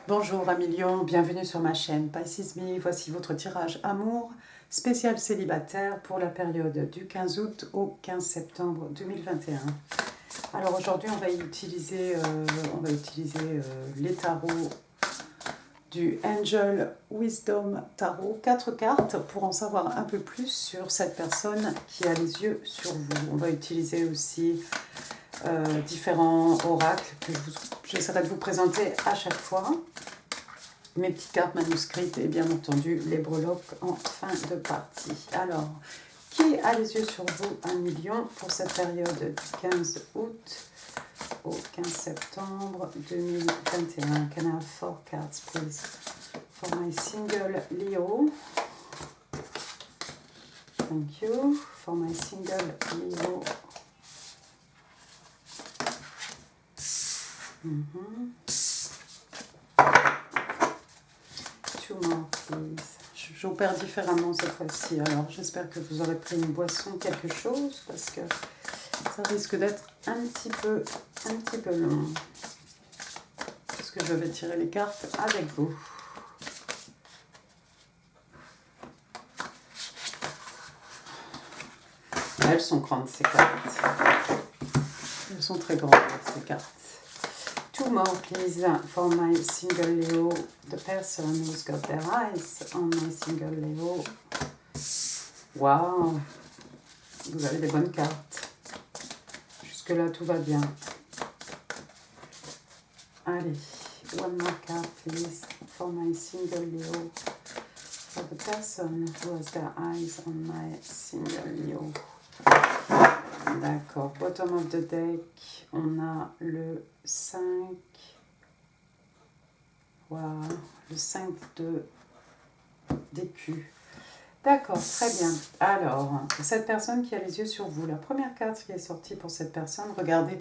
Bonjour amis Lions, bienvenue sur ma chaîne Pisces Me. Voici votre tirage amour spécial célibataire pour la période du 15 août au 15 septembre 2021. Alors aujourd'hui on va utiliser les tarots du Angel Wisdom Tarot, 4 cartes pour en savoir un peu plus sur cette personne qui a les yeux sur vous. On va utiliser aussi différents oracles que j'essaierai de vous présenter à chaque fois. Mes petites cartes manuscrites et bien entendu les breloques en fin de partie. Alors, qui a les yeux sur vous 1 million pour cette période du 15 août au 15 septembre 2021? Can I have 4 cards please for my single Leo? Thank you. For my single Leo. Two more, please. J'opère différemment cette fois-ci. Alors, j'espère que vous aurez pris une boisson, quelque chose, parce que ça risque d'être un petit peu long. Parce que je vais tirer les cartes avec vous. Elles sont grandes, ces cartes. Elles sont très grandes, ces cartes. Two more, please, for my single Leo, the person who's got their eyes on my single Leo. Wow, vous avez des bonnes cartes. Jusque-là, tout va bien. Allez, one more card, please, for my single Leo, for the person who has their eyes on my single Leo. D'accord, bottom of the deck, on a le 5, wow, le 5 d'écus. D'accord, très bien. Alors, cette personne qui a les yeux sur vous, la première carte qui est sortie pour cette personne, regardez,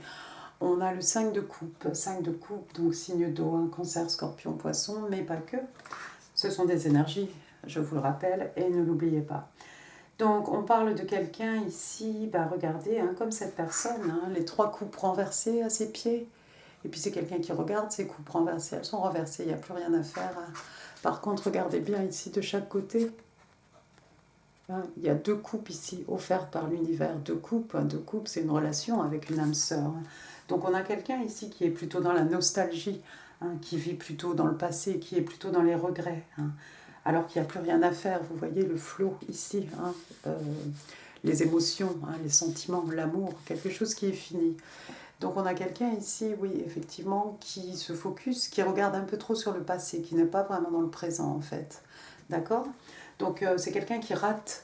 on a le 5 de coupe. 5 de coupe, donc signe d'eau, cancer, scorpion, poisson, mais pas que. Ce sont des énergies, je vous le rappelle, et ne l'oubliez pas. Donc, on parle de quelqu'un ici, regardez, comme cette personne, les 3 coupes renversées à ses pieds. Et puis, c'est quelqu'un qui regarde ces coupes renversées. Elles sont renversées, il n'y a plus rien à faire. Par contre, regardez bien ici de chaque côté. Il y a 2 coupes ici, offertes par l'univers. 2 coupes. 2 coupes, c'est une relation avec une âme sœur. Donc, on a quelqu'un ici qui est plutôt dans la nostalgie, qui vit plutôt dans le passé, qui est plutôt dans les regrets. Alors qu'il n'y a plus rien à faire, vous voyez le flot ici, les émotions, les sentiments, l'amour, quelque chose qui est fini. Donc on a quelqu'un ici, oui, effectivement, qui se focus, qui regarde un peu trop sur le passé, qui n'est pas vraiment dans le présent en fait. D'accord? Donc c'est quelqu'un qui rate,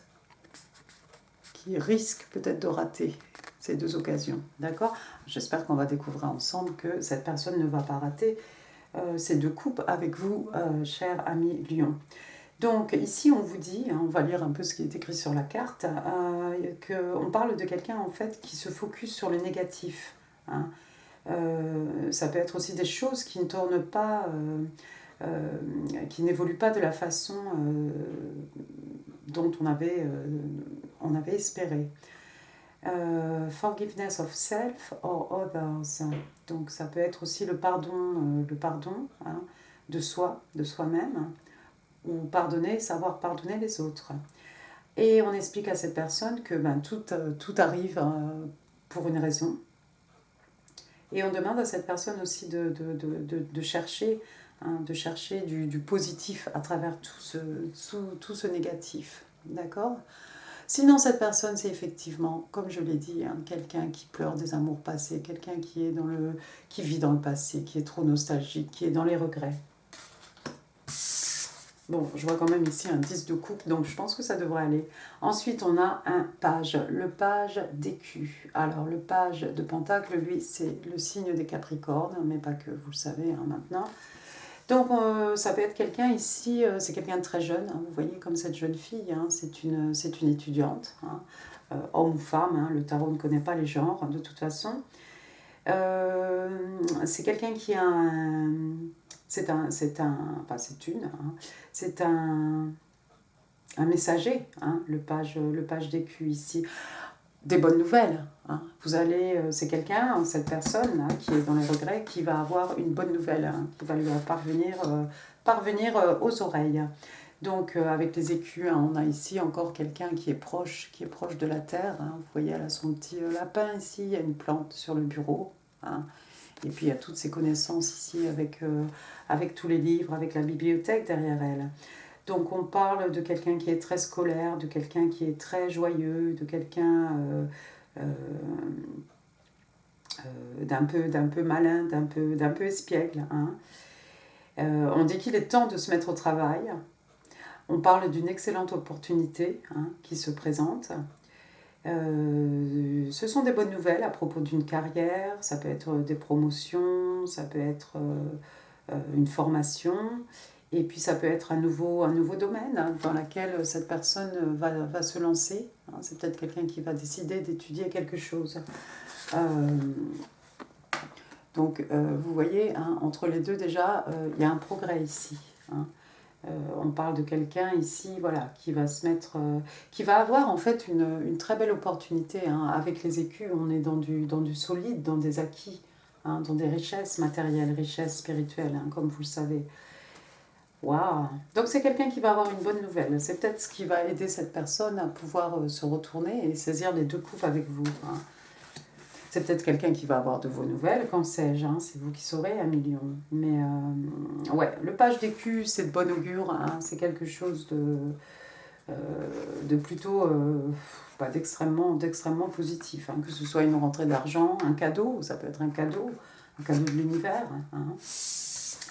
qui risque peut-être de rater ces 2 occasions. D'accord? J'espère qu'on va découvrir ensemble que cette personne ne va pas rater ces 2 coupes avec vous, cher ami Lion. Donc ici on vous dit, on va lire un peu ce qui est écrit sur la carte, qu'on parle de quelqu'un en fait qui se focus sur le négatif. Ça peut être aussi des choses qui ne tournent pas, qui n'évoluent pas de la façon dont on avait espéré. Forgiveness of self or others. Donc ça peut être aussi le pardon de soi, de soi-même, ou pardonner, savoir pardonner les autres. Et on explique à cette personne que tout arrive pour une raison. Et on demande à cette personne aussi de chercher, du positif à travers tout ce négatif. D'accord ? Sinon, cette personne, c'est effectivement, comme je l'ai dit, quelqu'un qui pleure des amours passés, quelqu'un qui vit dans le passé, qui est trop nostalgique, qui est dans les regrets. Bon, je vois quand même ici un 10 de coupe, donc je pense que ça devrait aller. Ensuite, on a un page, le page d'écus. Alors, le page de pentacle, lui, c'est le signe des Capricornes, mais pas que, vous le savez maintenant. Donc, ça peut être quelqu'un ici, c'est quelqu'un de très jeune, vous voyez, comme cette jeune fille, c'est une étudiante, homme ou femme, le tarot ne connaît pas les genres, de toute façon. C'est quelqu'un qui a c'est un messager, le page d'écu ici. des bonnes nouvelles. Hein. Vous allez, c'est quelqu'un, cette personne là, qui est dans les regrets, qui va avoir une bonne nouvelle, hein, qui va lui parvenir aux oreilles. Donc avec les écus, hein, on a ici encore quelqu'un qui est proche de la terre. Hein. Vous voyez, elle a son petit lapin ici, il y a une plante sur le bureau. Hein. Et puis il y a toutes ses connaissances ici avec tous les livres, avec la bibliothèque derrière elle. Donc on parle de quelqu'un qui est très scolaire, de quelqu'un qui est très joyeux, de quelqu'un euh, d'un peu malin, d'un peu espiègle. Hein. On dit qu'il est temps de se mettre au travail. On parle d'une excellente opportunité, hein, qui se présente. Ce sont des bonnes nouvelles à propos d'une carrière, ça peut être des promotions, ça peut être une formation, et puis ça peut être un nouveau domaine, hein, dans lequel cette personne va se lancer. Hein. C'est peut-être quelqu'un qui va décider d'étudier quelque chose. Euh, donc vous voyez, hein, entre les deux déjà, il y a un progrès ici. Hein. On parle de quelqu'un ici, voilà, qui va se mettre, qui va avoir en fait une très belle opportunité. Hein. Avec les écus, on est dans du solide, dans des acquis, hein, dans des richesses matérielles, richesses spirituelles, hein, comme vous le savez. Waouh! Donc c'est quelqu'un qui va avoir une bonne nouvelle. C'est peut-être ce qui va aider cette personne à pouvoir se retourner et saisir les deux coupes avec vous. Hein. C'est peut-être quelqu'un qui va avoir de vos nouvelles, qu'en sais-je, hein, c'est vous qui saurez, un million. Mais ouais, le page d'écu, c'est de bon augure, hein, c'est quelque chose de plutôt, d'extrêmement positif. Hein, que ce soit une rentrée d'argent, un cadeau, ça peut être un cadeau de l'univers. Hein.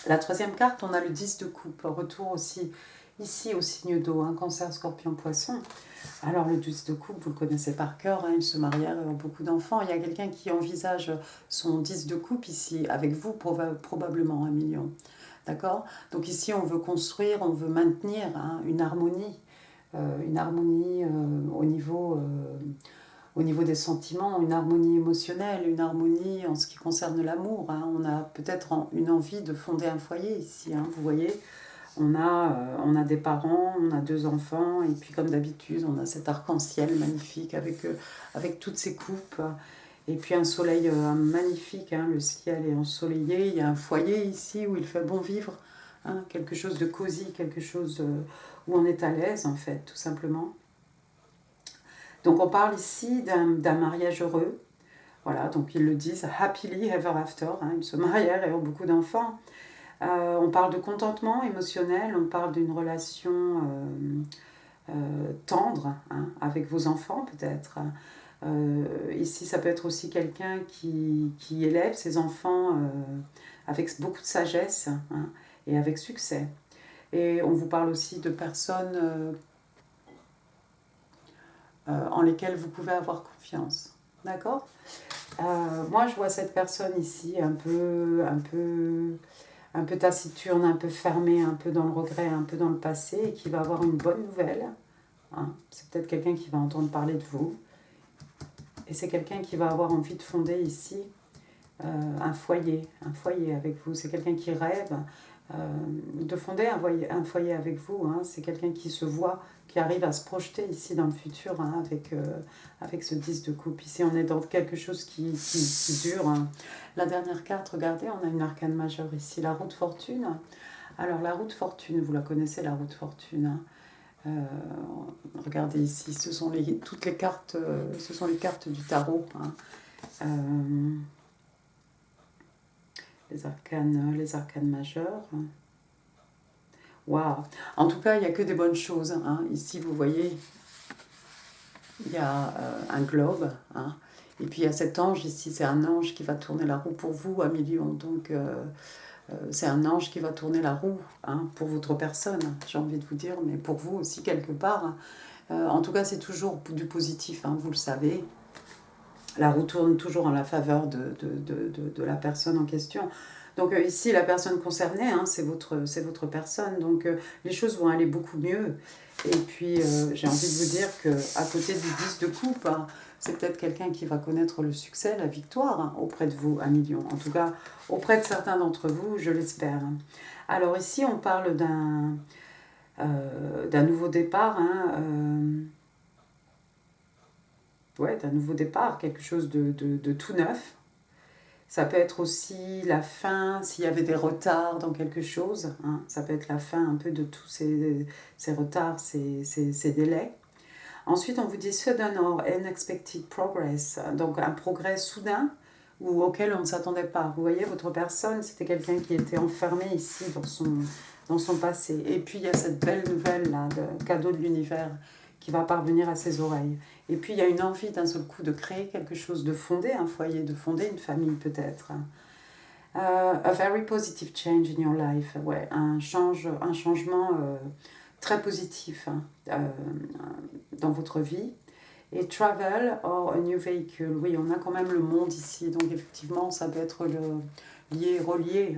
La troisième carte, on a le 10 de coupe, retour aussi ici au signe d'eau, hein, cancer, scorpion, poisson. Alors le 10 de coupe, vous le connaissez par cœur, hein, ils se marièrent et ont beaucoup d'enfants. Il y a quelqu'un qui envisage son 10 de coupe ici, avec vous, probablement un million. D'accord? Donc ici, on veut construire, on veut maintenir, hein, une harmonie au niveau des sentiments, une harmonie émotionnelle, une harmonie en ce qui concerne l'amour. Hein. On a peut-être une envie de fonder un foyer ici, hein, vous voyez. On a des parents, on a deux enfants, et puis comme d'habitude, on a cet arc-en-ciel magnifique avec toutes ces coupes. Et puis un soleil magnifique, hein, le ciel est ensoleillé, il y a un foyer ici où il fait bon vivre, hein, quelque chose de cosy, quelque chose où on est à l'aise en fait, tout simplement. Donc on parle ici d'un mariage heureux, voilà, donc ils le disent, happily ever after, hein, ils se marièrent et ont beaucoup d'enfants. On parle de contentement émotionnel, on parle d'une relation tendre, hein, avec vos enfants peut-être. Ici, ça peut être aussi quelqu'un qui élève ses enfants avec beaucoup de sagesse, hein, et avec succès. Et on vous parle aussi de personnes en lesquelles vous pouvez avoir confiance. D'accord? Moi, je vois cette personne ici un peu taciturne, un peu fermée, un peu dans le regret, un peu dans le passé, et qui va avoir une bonne nouvelle. Hein. C'est peut-être quelqu'un qui va entendre parler de vous. Et c'est quelqu'un qui va avoir envie de fonder ici un foyer avec vous. C'est quelqu'un qui rêve de fonder un foyer avec vous. Hein. C'est quelqu'un qui se voit, qui arrive à se projeter ici dans le futur, hein, avec ce 10 de coupe. Ici, on est dans quelque chose qui dure. Hein. La dernière carte, regardez, on a une arcane majeure ici, la roue de fortune. Alors, la roue de fortune, vous la connaissez, la roue de fortune. Hein. Regardez ici, toutes les cartes, ce sont les cartes du tarot. Hein. Les arcanes majeures. Waouh! En tout cas, il n'y a que des bonnes choses. Hein. Ici, vous voyez, il y a un globe. Hein. Et puis, il y a cet ange ici. C'est un ange qui va tourner la roue pour vous, un million. Donc, c'est un ange qui va tourner la roue, hein, pour votre personne, j'ai envie de vous dire, mais pour vous aussi, quelque part. En tout cas, c'est toujours du positif, hein, vous le savez. La roue tourne toujours en la faveur de la personne en question. Donc ici, la personne concernée, hein, c'est votre personne. Donc les choses vont aller beaucoup mieux. Et puis, j'ai envie de vous dire qu'à côté du 10 de coupe, hein, c'est peut-être quelqu'un qui va connaître le succès, la victoire, hein, auprès de vous, un million. En tout cas, auprès de certains d'entre vous, je l'espère. Alors ici, on parle d'un nouveau départ. Hein, ouais, d'un nouveau départ, quelque chose de tout neuf. Ça peut être aussi la fin, s'il y avait des retards dans quelque chose. Hein, ça peut être la fin un peu de tous ces retards, ces délais. Ensuite, on vous dit sudden or unexpected progress, donc un progrès soudain ou auquel on ne s'attendait pas. Vous voyez, votre personne, c'était quelqu'un qui était enfermé ici dans son passé. Et puis, il y a cette belle nouvelle-là, de cadeau de l'univers, qui va parvenir à ses oreilles. Et puis, il y a une envie d'un seul coup de créer quelque chose, de fonder un foyer, de fonder une famille peut-être. A very positive change in your life. Ouais, un changement très positif dans votre vie. Et travel or a new vehicle. Oui, on a quand même le monde ici. Donc effectivement, ça peut être relié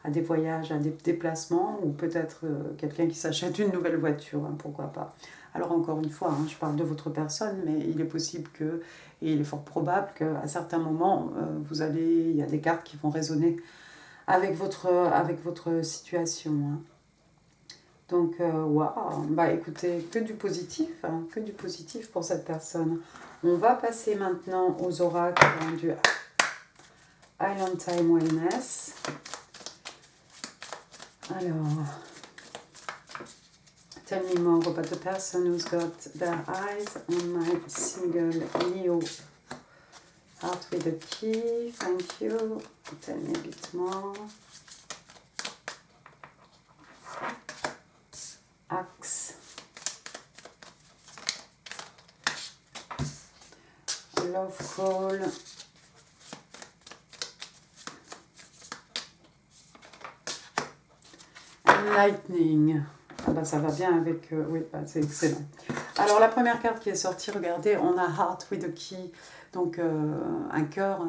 à des voyages, à des déplacements, ou peut-être quelqu'un qui s'achète une nouvelle voiture, pourquoi pas. Alors encore une fois, je parle de votre personne, mais il est possible que, et il est fort probable qu'à certains moments, il y a des cartes qui vont résonner avec votre situation. Donc, waouh, bah écoutez, que du positif, que du positif pour cette personne. On va passer maintenant aux oracles du Island Time Wellness. Alors, tell me more about the person who's got their eyes on my single Leo. Heart with a key, thank you. Tell me a bit more. Axe. Love call. Lightning. Ah bah ça va bien avec... oui, bah c'est excellent. Alors la première carte qui est sortie, regardez, on a Heart with a Key. Donc un cœur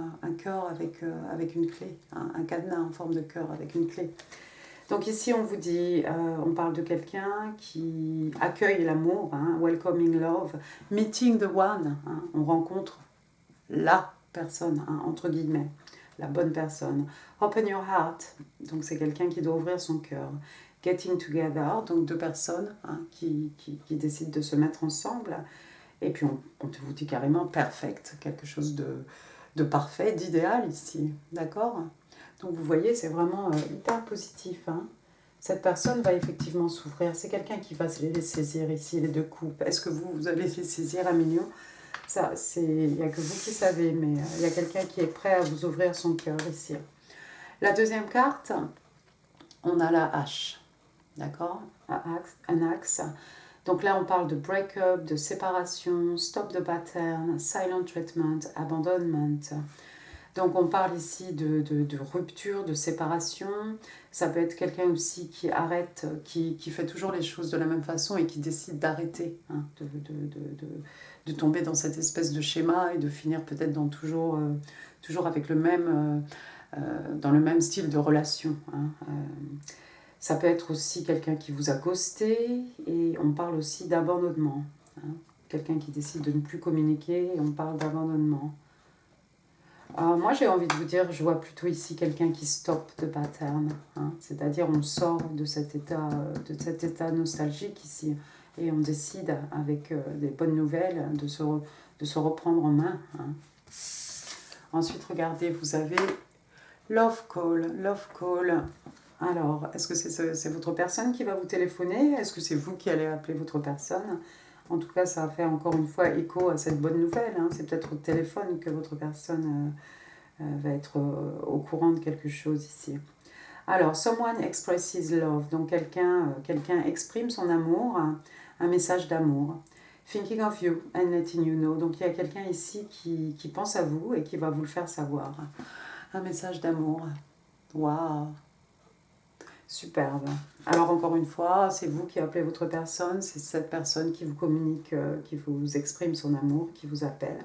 avec une clé. Un cadenas en forme de cœur avec une clé. Donc ici on vous dit, on parle de quelqu'un qui accueille l'amour, welcoming love, meeting the one, on rencontre la personne, entre guillemets, la bonne personne. Open your heart, donc c'est quelqu'un qui doit ouvrir son cœur. Getting together, donc deux personnes qui décident de se mettre ensemble. Et puis on vous dit carrément perfect, quelque chose de parfait, d'idéal ici, d'accord ? Donc vous voyez, c'est vraiment hyper positif. Cette personne va effectivement s'ouvrir. C'est quelqu'un qui va les saisir ici, les deux coupes. Est-ce que vous allez les saisir à millions ? Ça, il n'y a que vous qui savez, mais il y a quelqu'un qui est prêt à vous ouvrir son cœur ici. La deuxième carte, on a la hache. D'accord ? Un axe. Donc là, on parle de break-up, de séparation, stop the pattern, silent treatment, abandonment. Donc on parle ici de rupture, de séparation. Ça peut être quelqu'un aussi qui arrête, qui fait toujours les choses de la même façon et qui décide d'arrêter, de tomber dans cette espèce de schéma et de finir peut-être dans toujours avec dans le même style de relation. Ça peut être aussi quelqu'un qui vous a ghosté et on parle aussi d'abandonnement. Quelqu'un qui décide de ne plus communiquer et on parle d'abandonnement. Moi j'ai envie de vous dire, je vois plutôt ici quelqu'un qui stoppe de pattern, c'est-à-dire on sort de cet état nostalgique ici et on décide avec des bonnes nouvelles de se reprendre en main. Ensuite regardez, vous avez Love Call. Alors, est-ce que c'est votre personne qui va vous téléphoner ? Est-ce que c'est vous qui allez appeler votre personne ? En tout cas, ça fait encore une fois écho à cette bonne nouvelle. C'est peut-être au téléphone que votre personne va être au courant de quelque chose ici. Alors, someone expresses love. Donc, quelqu'un exprime son amour, un message d'amour. Thinking of you and letting you know. Donc, il y a quelqu'un ici qui pense à vous et qui va vous le faire savoir. Un message d'amour. Waouh! Superbe. Alors encore une fois, c'est vous qui appelez votre personne, c'est cette personne qui vous communique, qui vous exprime son amour, qui vous appelle.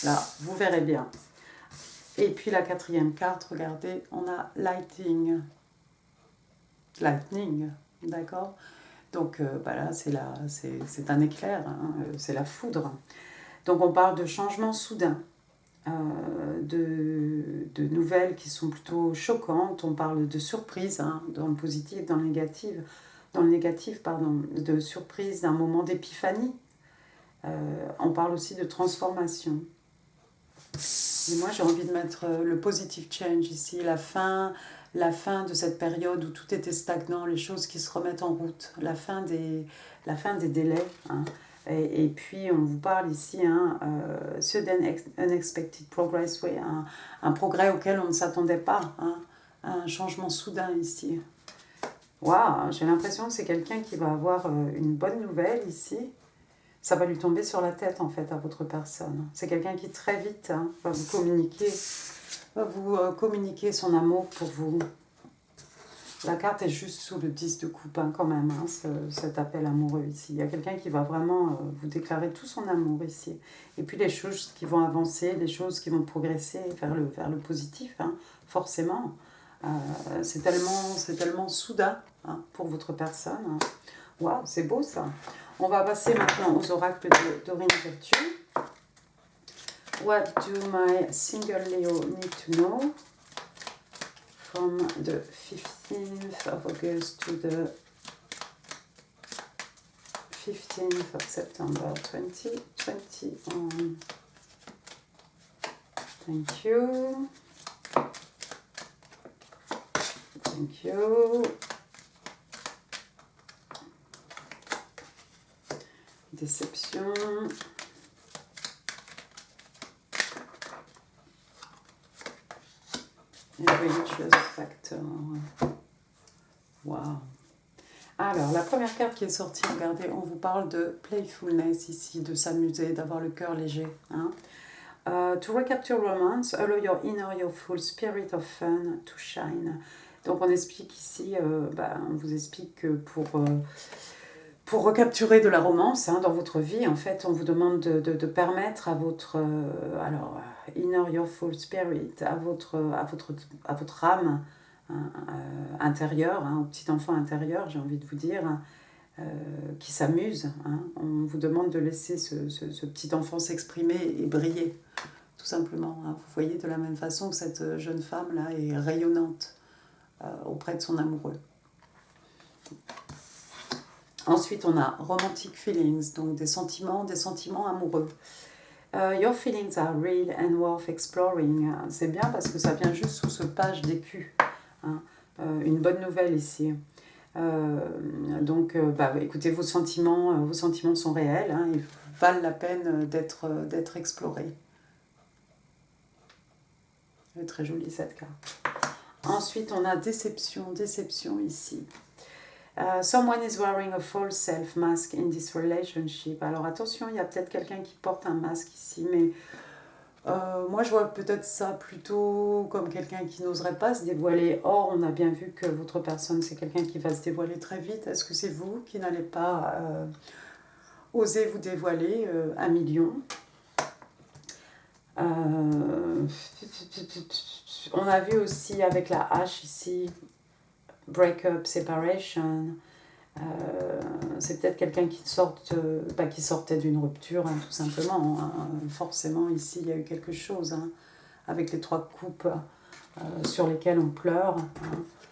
Là, vous verrez bien. Et puis la quatrième carte, regardez, on a Lightning, d'accord ? Donc là, c'est un éclair, c'est la foudre. Donc on parle de changement soudain. De nouvelles qui sont plutôt choquantes. On parle de surprise, dans le positif, dans le négatif, de surprise, d'un moment d'épiphanie. On parle aussi de transformation. Et moi, j'ai envie de mettre le positive change ici, la fin de cette période où tout était stagnant, les choses qui se remettent en route, la fin des délais. Hein. Et puis, on vous parle ici, hein, sudden unexpected progress, oui, un progrès auquel on ne s'attendait pas, hein, un changement soudain ici. Waouh, j'ai l'impression que c'est quelqu'un qui va avoir une bonne nouvelle ici. Ça va lui tomber sur la tête en fait à votre personne. C'est quelqu'un qui très vite hein, va vous communiquer son amour pour vous. La carte est juste sous le 10 de coupe hein, quand même, hein, cet appel amoureux ici. Il y a quelqu'un qui va vraiment vous déclarer tout son amour ici. Et puis les choses qui vont avancer, les choses qui vont progresser vers le positif, hein, forcément. C'est tellement soudain hein, pour votre personne. Hein. Waouh, c'est beau ça. On va passer maintenant aux oracles de Doreen Virtue. What do my single Leo need to know from the 15th of August to the 15th of September 2021? Thank you. Thank you. Déception. Et religious factor. Wow. Alors, la première carte qui est sortie, regardez, on vous parle de playfulness ici, de s'amuser, d'avoir le cœur léger. Hein. To recapture romance, allow your inner, your full spirit of fun to shine. Donc, on explique ici, on vous explique que pour recapturer de la romance hein, dans votre vie, en fait, on vous demande de permettre à votre inner your full spirit, à votre âme hein, intérieure, hein, au petit enfant intérieur, j'ai envie de vous dire, qui s'amuse. Hein. On vous demande de laisser ce petit enfant s'exprimer et briller, tout simplement. Hein. Vous voyez de la même façon que cette jeune femme-là est rayonnante auprès de son amoureux. Ensuite, on a romantic feelings, donc des sentiments amoureux. Your feelings are real and worth exploring. C'est bien parce que ça vient juste sous ce page d'écu. Hein. Une bonne nouvelle ici. Écoutez, vos sentiments sont réels. Hein, ils valent la peine d'être explorés. Elle est très jolie cette carte. Ensuite, on a déception ici. Someone is wearing a false self mask in this relationship. Alors attention, il y a peut-être quelqu'un qui porte un masque ici, mais moi je vois peut-être ça plutôt comme quelqu'un qui n'oserait pas se dévoiler. Or, on a bien vu que votre personne, c'est quelqu'un qui va se dévoiler très vite. Est-ce que c'est vous qui n'allez pas oser vous dévoiler à million? On a vu aussi avec la hache ici, break-up, separation. C'est peut-être quelqu'un qui sortait d'une rupture, hein, tout simplement. Hein. Forcément, ici, il y a eu quelque chose. Hein, avec les 3 coupes sur lesquelles on pleure. Hein.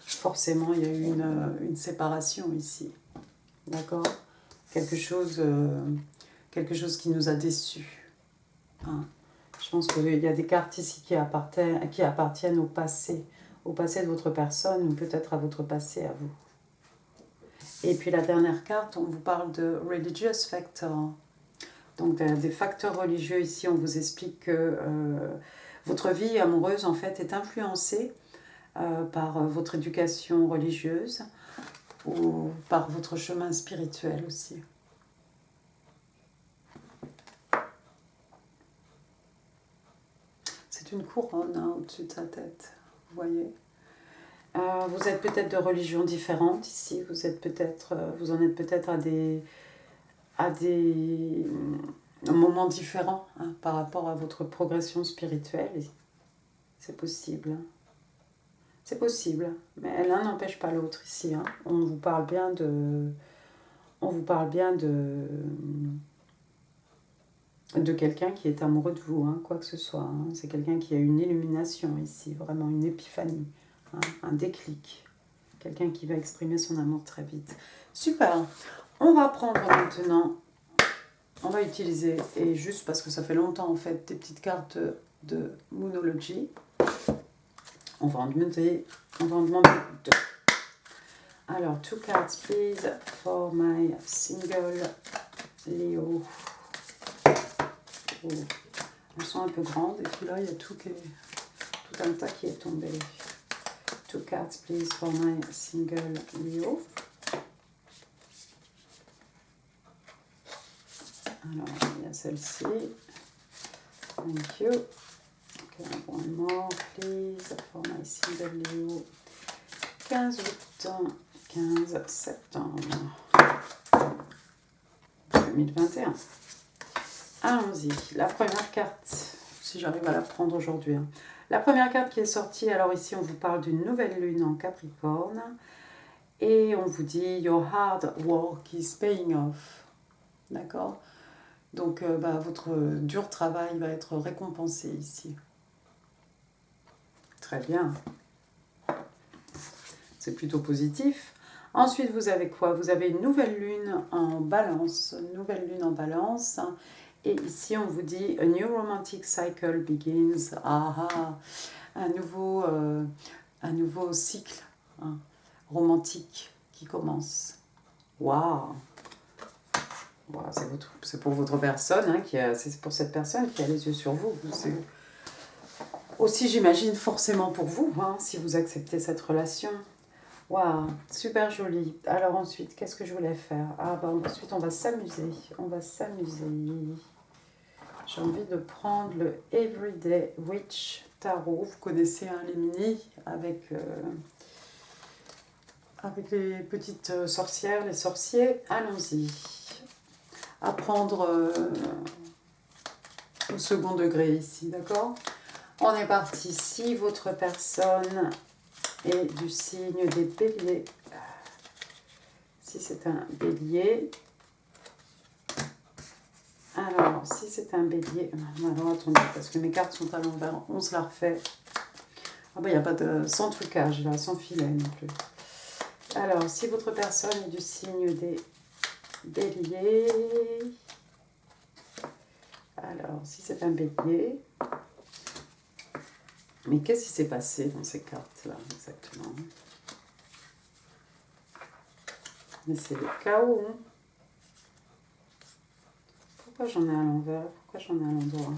Forcément, il y a eu une séparation ici. D'accord ? Quelque chose qui nous a déçus. Hein. Je pense qu'il y a des cartes ici qui appartiennent au passé de votre personne ou peut-être à votre passé à vous. Et puis la dernière carte, on vous parle de religious factor. Donc des facteurs religieux ici, on vous explique que votre vie amoureuse en fait est influencée par votre éducation religieuse ou par votre chemin spirituel aussi. C'est une couronne hein, au-dessus de sa tête, vous voyez. Vous êtes peut-être de religions différentes ici, vous en êtes peut-être à des moments différents hein, par rapport à votre progression spirituelle. C'est possible. C'est possible, mais l'un n'empêche pas l'autre ici. Hein. On vous parle bien de quelqu'un qui est amoureux de vous, hein, quoi que ce soit. Hein. C'est quelqu'un qui a une illumination ici, vraiment une épiphanie. Hein, un déclic, quelqu'un qui va exprimer son amour très vite. Super, on va prendre maintenant on va utiliser, et juste parce que ça fait longtemps en fait, des petites cartes de Moonology. On va en demander deux. Alors, 2 cards please for my single Leo. Oh, elles sont un peu grandes et puis là il y a tout un tas qui est tombé. 2 cards please for my single Leo. Alors, il y a celle-ci. Thank you. Okay, one more, please, for my single Leo. 15 août, 15 septembre 2021. Allons-y. La première carte, si j'arrive à la prendre aujourd'hui. Hein. La première carte qui est sortie, alors ici, on vous parle d'une nouvelle lune en Capricorne. Et on vous dit, your hard work is paying off. D'accord ? Donc, votre dur travail va être récompensé ici. Très bien. C'est plutôt positif. Ensuite, vous avez quoi? Vous avez une nouvelle lune en balance. Une nouvelle lune en balance. Et ici, on vous dit, a new romantic cycle begins. Ah ah, un nouveau cycle hein, romantique qui commence. Waouh! Wow, c'est pour votre personne, hein, c'est pour cette personne qui a les yeux sur vous. C'est aussi, j'imagine, forcément pour vous, hein, si vous acceptez cette relation. Waouh, super joli. Alors ensuite, qu'est-ce que je voulais faire? Ah bah ensuite, on va s'amuser. On va s'amuser. J'ai envie de prendre le Everyday Witch Tarot. Vous connaissez hein, les mini avec les petites sorcières, les sorciers. Allons-y. À prendre au second degré ici, d'accord? On est parti. Si votre personne est du signe des béliers, si c'est un bélier, alors si c'est un bélier, alors attendez, parce que mes cartes sont à l'envers, on se la refait. Ah bah il n'y a pas de, sans trucage là, sans filet non plus. Alors, si votre personne est du signe des béliers, alors si c'est un bélier, mais qu'est-ce qui s'est passé dans ces cartes-là exactement? Mais c'est le chaos. Hein. Pourquoi j'en ai à l'envers? Pourquoi j'en ai à l'endroit?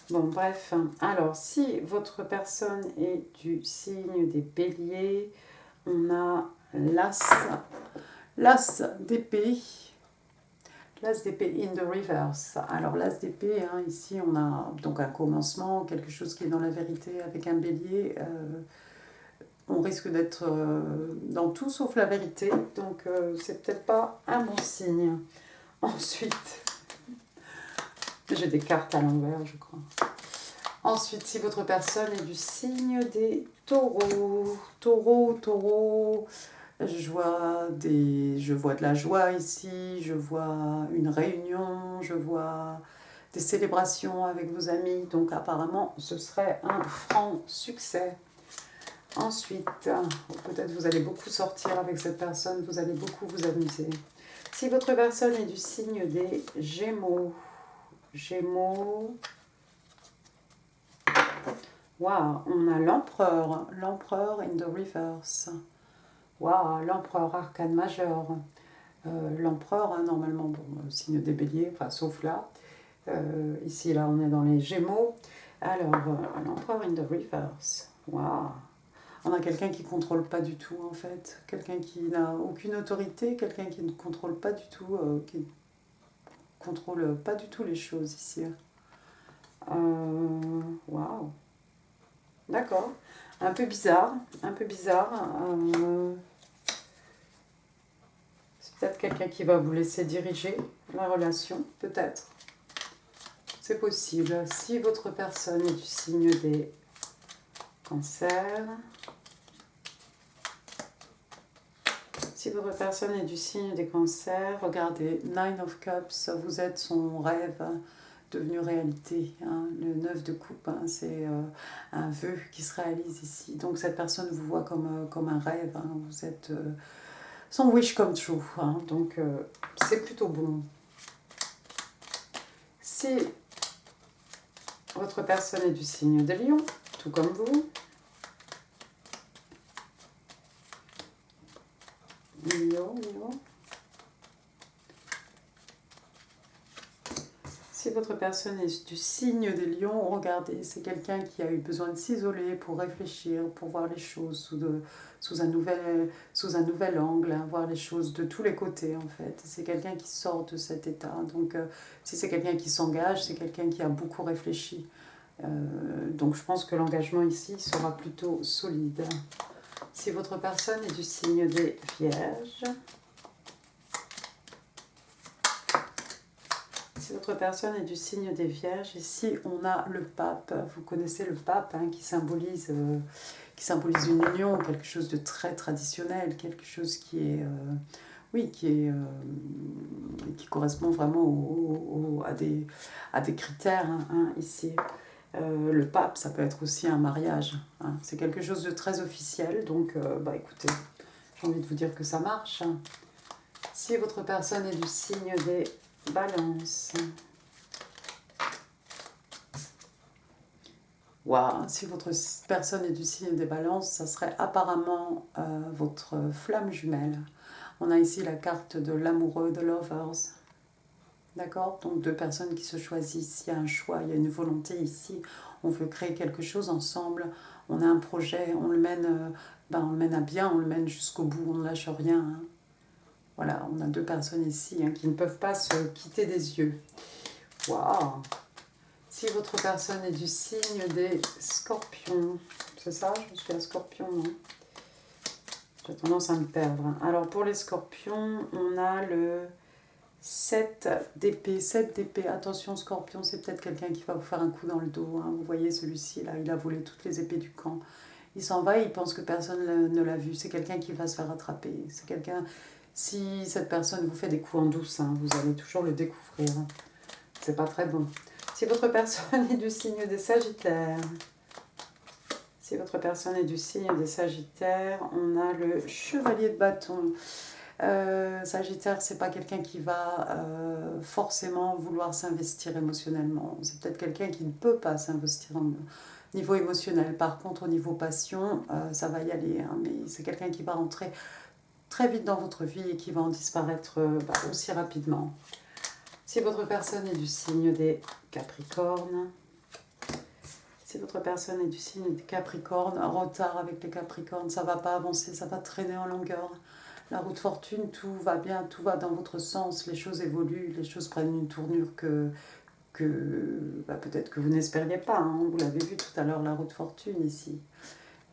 Bon, bref. Alors, si votre personne est du signe des béliers, on a l'as d'épée. L'as d'épée in the reverse. Alors, l'as d'épée, hein, ici, on a donc un commencement, quelque chose qui est dans la vérité avec un bélier. On risque d'être dans tout sauf la vérité. Donc, c'est peut-être pas un bon signe. Ensuite, j'ai des cartes à l'envers, je crois. Ensuite, si votre personne est du signe des taureaux, je vois de la joie ici, je vois une réunion, je vois des célébrations avec vos amis. Donc apparemment, ce serait un franc succès. Ensuite, peut-être vous allez beaucoup sortir avec cette personne, vous allez beaucoup vous amuser. Si votre personne est du signe des Gémeaux, waouh, on a l'empereur in the reverse. Waouh, l'empereur arcane majeur. L'empereur, hein, normalement, bon, signe des béliers, enfin, sauf là. Ici, là, on est dans les Gémeaux. Alors, l'empereur in the reverse. Waouh. On a quelqu'un qui ne contrôle pas du tout, en fait. Quelqu'un qui n'a aucune autorité, quelqu'un qui ne contrôle pas du tout, les choses ici. Waouh. D'accord. Un peu bizarre. C'est peut-être quelqu'un qui va vous laisser diriger la relation, peut-être. C'est possible. Si votre personne est du signe des cancers, regardez, Nine of Cups, vous êtes son rêve devenu réalité. Hein. Le 9 de coupe, hein, c'est un vœu qui se réalise ici. Donc cette personne vous voit comme un rêve. Hein. Vous êtes son wish come true. Hein. Donc c'est plutôt bon. Si votre personne est du signe de Lion, tout comme vous, Lion. Si votre personne est du signe des lions, regardez, c'est quelqu'un qui a eu besoin de s'isoler pour réfléchir, pour voir les choses sous un nouvel angle, hein, voir les choses de tous les côtés en fait. C'est quelqu'un qui sort de cet état. Donc si c'est quelqu'un qui s'engage, c'est quelqu'un qui a beaucoup réfléchi. Donc je pense que l'engagement ici sera plutôt solide. Si votre personne est du signe des Vierges, si votre personne est du signe des Vierges, ici on a le pape. Vous connaissez le pape hein, qui symbolise une union, quelque chose de très traditionnel, quelque chose qui est, qui correspond vraiment à des critères hein, ici. Le pape, ça peut être aussi un mariage. Hein. C'est quelque chose de très officiel, donc écoutez, j'ai envie de vous dire que ça marche. Hein. Si votre personne est du signe des Balances, wow. Si votre personne est du signe des Balances, ça serait apparemment votre flamme jumelle. On a ici la carte de l'amoureux, de lovers. D'accord? Donc deux personnes qui se choisissent, il y a un choix, il y a une volonté ici. On veut créer quelque chose ensemble, on a un projet, on le mène à bien, on le mène jusqu'au bout, on ne lâche rien. Hein. Voilà, on a deux personnes ici hein, qui ne peuvent pas se quitter des yeux. Waouh! Si votre personne est du signe des Scorpions, c'est ça? Je suis un Scorpion, non? J'ai tendance à me perdre. Alors pour les Scorpions, on a le 7 d'épée. 7 d'épée. Attention Scorpion, c'est peut-être quelqu'un qui va vous faire un coup dans le dos. Hein. Vous voyez celui-ci là, il a volé toutes les épées du camp. Il s'en va et il pense que personne ne l'a vu. C'est quelqu'un qui va se faire attraper. C'est quelqu'un... Si cette personne vous fait des coups en douce, hein, vous allez toujours le découvrir. Hein. C'est pas très bon. Si votre personne est du signe des Sagittaires, si votre personne est du signe des Sagittaires, on a le chevalier de bâton. Sagittaire, c'est pas quelqu'un qui va forcément vouloir s'investir émotionnellement. C'est peut-être quelqu'un qui ne peut pas s'investir au niveau émotionnel. Par contre, au niveau passion, ça va y aller. Hein, mais c'est quelqu'un qui va rentrer très vite dans votre vie et qui va en disparaître aussi rapidement. Si votre personne est du signe des Capricornes, si votre personne est du signe des Capricornes, un retard avec les Capricornes, ça ne va pas avancer, ça va traîner en longueur. La route fortune, tout va bien, tout va dans votre sens, les choses évoluent, les choses prennent une tournure que peut-être que vous n'espériez pas. Hein. Vous l'avez vu tout à l'heure, la route fortune ici.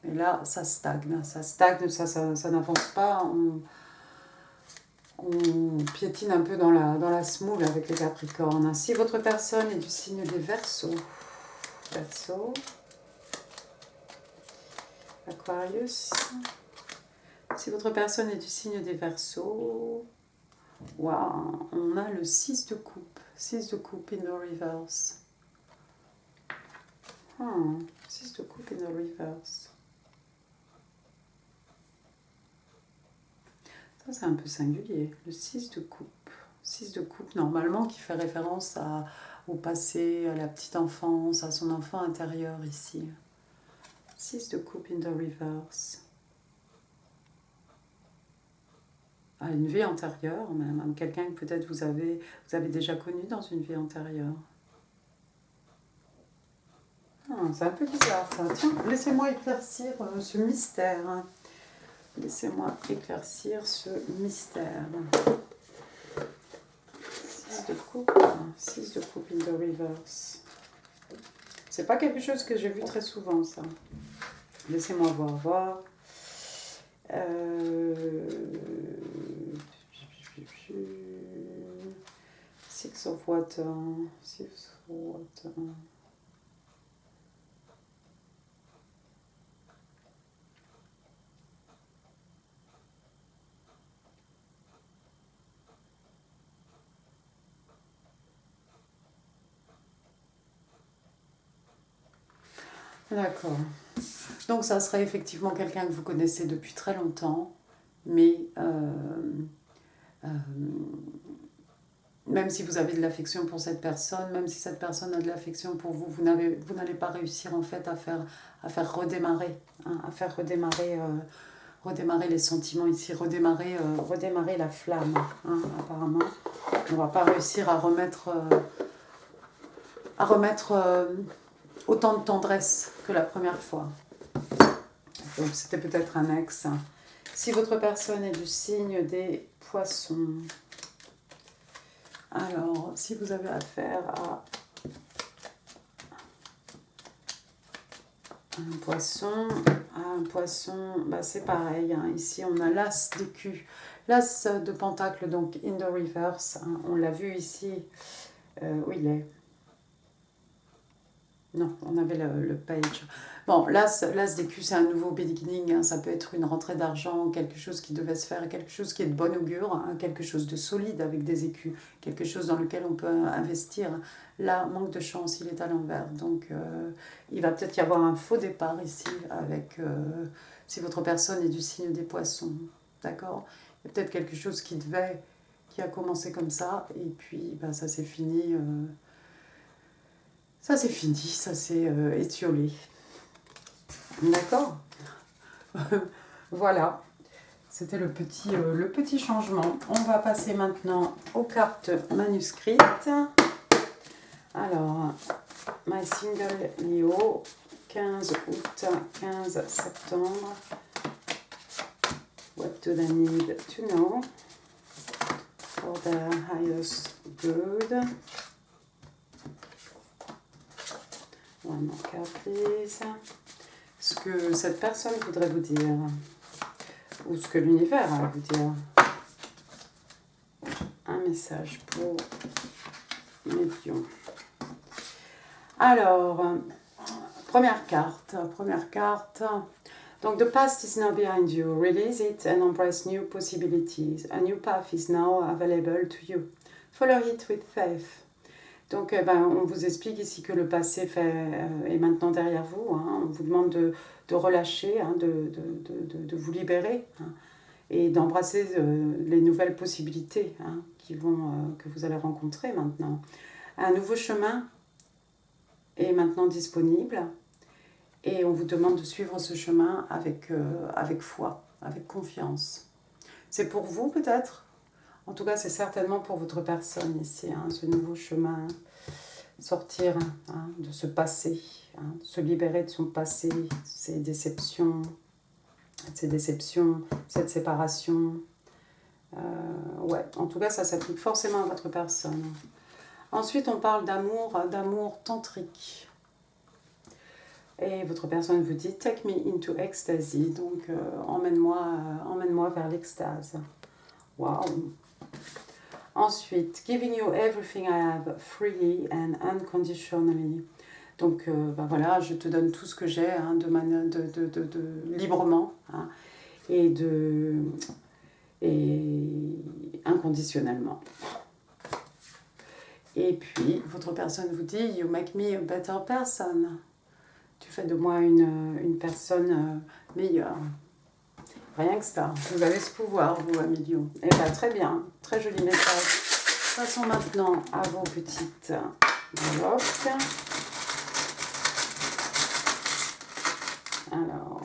Mais là, ça stagne, ça n'avance pas. On piétine un peu dans la semoule avec les Capricornes. Si votre personne est du signe des Verseaux, Aquarius, si votre personne est du signe des Verseaux, wow, on a le 6 de coupe. 6 de coupe in the reverse. 6 de coupe in the reverse. Ça, c'est un peu singulier. Le 6 de coupe. 6 de coupe, normalement, qui fait référence au passé, à la petite enfance, à son enfant intérieur ici. 6 de coupe in the reverse. À une vie antérieure, même quelqu'un que peut-être vous avez déjà connu dans une vie antérieure. C'est un peu bizarre ça. Tiens, laissez-moi éclaircir ce mystère. Hein. Laissez-moi éclaircir ce mystère. 6 de coupe. 6 de coupe in the reverse. C'est pas quelque chose que j'ai vu très souvent ça. Laissez-moi voir. Six of water. D'accord. Donc ça serait effectivement quelqu'un que vous connaissez depuis très longtemps, mais même si vous avez de l'affection pour cette personne, même si cette personne a de l'affection pour vous, vous n'allez pas réussir en fait à faire redémarrer, hein, à faire redémarrer les sentiments ici, redémarrer la flamme, hein, apparemment. On ne va pas réussir à remettre autant de tendresse que la première fois. Donc c'était peut-être un ex. Si votre personne est du signe des poissons, alors si vous avez affaire à un poisson, bah c'est pareil, hein. Ici on a l'as d'écu, l'as de pentacle, donc in the reverse, hein. On l'a vu ici, où il est. Non, on avait le page. Bon, l'as d'écu, c'est un nouveau beginning, hein. Ça peut être une rentrée d'argent, quelque chose qui devait se faire, quelque chose qui est de bon augure, hein, quelque chose de solide avec des écus, quelque chose dans lequel on peut investir. Là, manque de chance, il est à l'envers. Donc, il va peut-être y avoir un faux départ ici, avec si votre personne est du signe des poissons. D'accord? Il y a peut-être quelque chose qui a commencé comme ça, et puis ben, ça s'est fini. Ça s'est étiolé. D'accord. Voilà, c'était le petit changement. On va passer maintenant aux cartes manuscrites. Alors, My Single Leo, 15 août, 15 septembre. What do they need to know for their highest good? One more card, please. Ce que cette personne voudrait vous dire, ou ce que l'univers a à vous dire. Un message pour Médium. Alors, première carte. Donc, the past is now behind you. Release it and embrace new possibilities. A new path is now available to you. Follow it with faith. Donc, on vous explique ici que le passé est maintenant derrière vous. Hein. On vous demande de relâcher, hein, de vous libérer, hein, et d'embrasser les nouvelles possibilités, hein, que vous allez rencontrer maintenant. Un nouveau chemin est maintenant disponible et on vous demande de suivre ce chemin avec foi, avec confiance. C'est pour vous peut-être ? En tout cas, c'est certainement pour votre personne ici, hein, ce nouveau chemin, sortir, hein, de ce passé, hein, se libérer de son passé, ses déceptions, cette séparation. Ouais, en tout cas, ça s'applique forcément à votre personne. Ensuite, on parle d'amour tantrique. Et votre personne vous dit « Take me into ecstasy », donc emmène-moi vers l'extase. Waouh. Ensuite, giving you everything I have freely and unconditionally. Donc, voilà, je te donne tout ce que j'ai, hein, librement, hein, et inconditionnellement. Et puis, votre personne vous dit « You make me a better person ». Tu fais de moi une personne meilleure. Rien que ça. Vous avez ce pouvoir, vous, Amélio. Eh bien, très bien. Très joli message. Passons maintenant à vos petites enveloppes. Alors,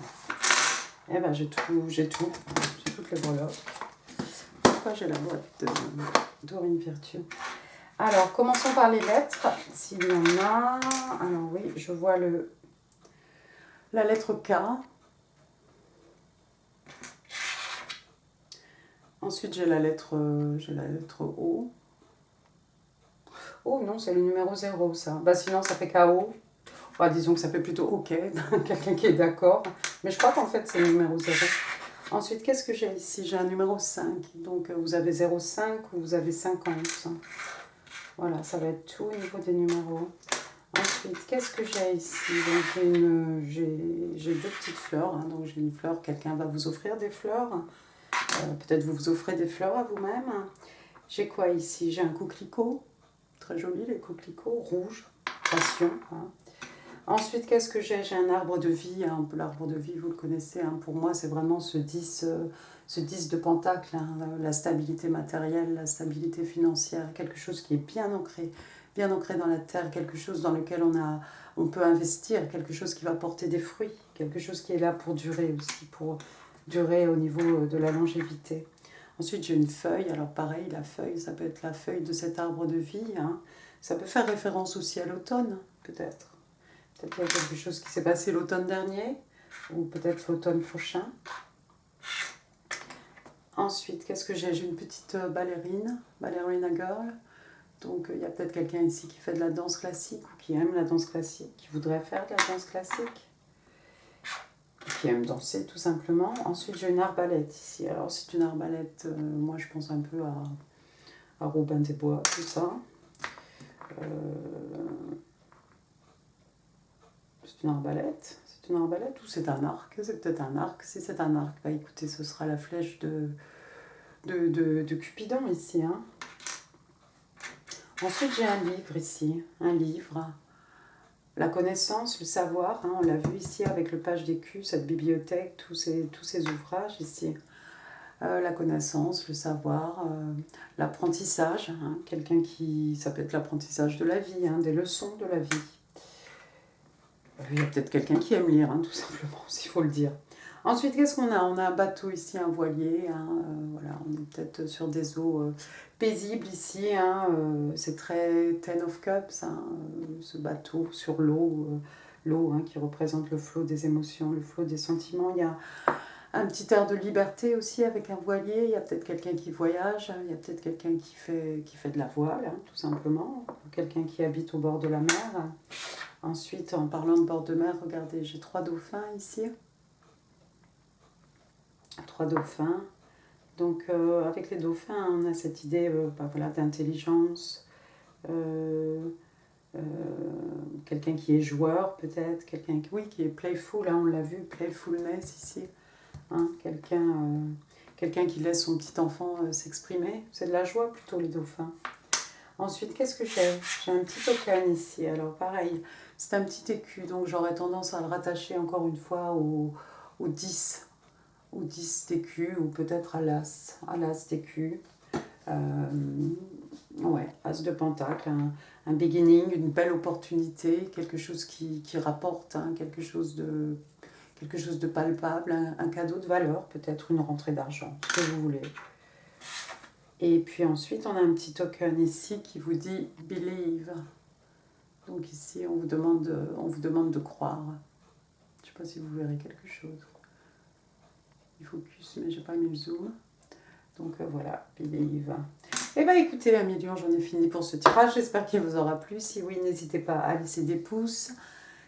eh bien, j'ai toutes les enveloppes. Pourquoi j'ai la boîte d'Orine Virtue? Alors, commençons par les lettres, s'il y en a. Alors oui, je vois la lettre K. Ensuite, j'ai la lettre O. Oh non, c'est le numéro 0, ça. Bah, sinon, ça fait KO. Bah, disons que ça fait plutôt OK, quelqu'un qui est d'accord. Mais je crois qu'en fait, c'est le numéro 0. Ensuite, qu'est-ce que j'ai ici? J'ai un numéro 5. Donc, vous avez 0,5 ou vous avez 50. Voilà, ça va être tout au niveau des numéros. Ensuite, qu'est-ce que j'ai ici? Donc, j'ai deux petites fleurs. Hein. Donc, j'ai une fleur, quelqu'un va vous offrir des fleurs. Peut-être vous offrez des fleurs à vous-même. J'ai quoi ici? J'ai un coquelicot. Très joli, les coquelicots. Rouge. Passion. Hein. Ensuite, qu'est-ce que j'ai? J'ai un arbre de vie. Hein. L'arbre de vie, vous le connaissez. Hein. Pour moi, c'est vraiment ce 10 de pentacle. Hein. La stabilité matérielle, la stabilité financière. Quelque chose qui est bien ancré dans la terre. Quelque chose dans lequel on peut investir. Quelque chose qui va porter des fruits. Quelque chose qui est là pour durer aussi. Pour durer au niveau de la longévité. Ensuite, j'ai une feuille. Alors pareil, la feuille, ça peut être la feuille de cet arbre de vie. Hein. Ça peut faire référence aussi à l'automne, peut-être. Peut-être qu'il y a quelque chose qui s'est passé l'automne dernier, ou peut-être l'automne prochain. Ensuite, qu'est-ce que j'ai? J'ai une petite ballerina girl. Donc il y a peut-être quelqu'un ici qui fait de la danse classique, ou qui aime la danse classique, qui voudrait faire de la danse classique, qui aime danser tout simplement. Ensuite, j'ai une arbalète ici. Alors c'est une arbalète, moi je pense un peu à Robin des Bois, tout ça. C'est une arbalète. C'est une arbalète ou c'est un arc? C'est peut-être un arc. Si c'est un arc, bah écoutez, ce sera la flèche de Cupidon ici. Hein. Ensuite, j'ai un livre ici. Un livre. La connaissance, le savoir. Hein, on l'a vu ici avec le page d'écu, cette bibliothèque, tous ces ouvrages ici. La connaissance, le savoir, l'apprentissage. Hein, quelqu'un qui... Ça peut être l'apprentissage de la vie, hein, des leçons de la vie. Il y a peut-être quelqu'un qui aime lire, hein, tout simplement, s'il faut le dire. Ensuite, qu'est-ce qu'on a? On a un bateau ici, un voilier. Hein, voilà, on est peut-être sur des eaux paisibles ici. Hein, c'est très Ten of Cups, hein, ce bateau sur l'eau. L'eau hein, qui représente le flot des émotions, le flot des sentiments. Il y a un petit air de liberté aussi avec un voilier. Il y a peut-être quelqu'un qui voyage. Il y a peut-être quelqu'un qui fait de la voile, hein, tout simplement. Quelqu'un qui habite au bord de la mer. Ensuite, en parlant de bord de mer, regardez, j'ai 3 dauphins ici. 3 dauphins. Donc, avec les dauphins, on a cette idée voilà, d'intelligence. Quelqu'un qui est joueur, peut-être. Quelqu'un qui est playful. Hein, on l'a vu, playfulness ici. Hein, quelqu'un qui laisse son petit enfant s'exprimer. C'est de la joie plutôt, les dauphins. Ensuite, qu'est-ce que j'ai? J'ai un petit token ici. Alors, pareil, c'est un petit écu, donc j'aurais tendance à le rattacher encore une fois au 10. Au 10 d'écu, ou peut-être à l'as d'écu. Ouais, as de pentacle, un beginning, une belle opportunité, quelque chose qui rapporte, hein, quelque chose de palpable, un cadeau de valeur, peut-être une rentrée d'argent, ce que vous voulez. Et puis ensuite, on a un petit token ici qui vous dit « Believe ». Donc ici, on vous demande de croire. Je ne sais pas si vous verrez quelque chose. Il focus, mais j'ai pas mis le zoom. Donc voilà, Believe. Eh bien écoutez, 1 million, j'en ai fini pour ce tirage. J'espère qu'il vous aura plu. Si oui, n'hésitez pas à laisser des pouces.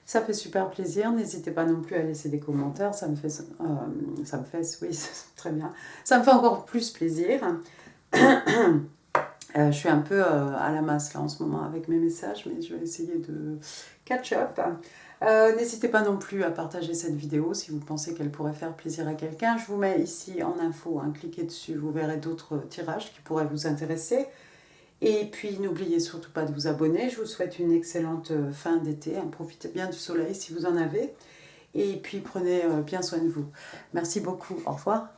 Ça fait super plaisir. N'hésitez pas non plus à laisser des commentaires. Ça me fait, oui, très bien. Ça me fait encore plus plaisir. Je suis un peu à la masse là en ce moment avec mes messages, mais je vais essayer de catch up. N'hésitez pas non plus à partager cette vidéo si vous pensez qu'elle pourrait faire plaisir à quelqu'un. Je vous mets ici en info, hein, cliquez dessus, vous verrez d'autres tirages qui pourraient vous intéresser. Et puis n'oubliez surtout pas de vous abonner. Je vous souhaite une excellente fin d'été. Hein, profitez bien du soleil si vous en avez. Et puis prenez bien soin de vous. Merci beaucoup. Au revoir.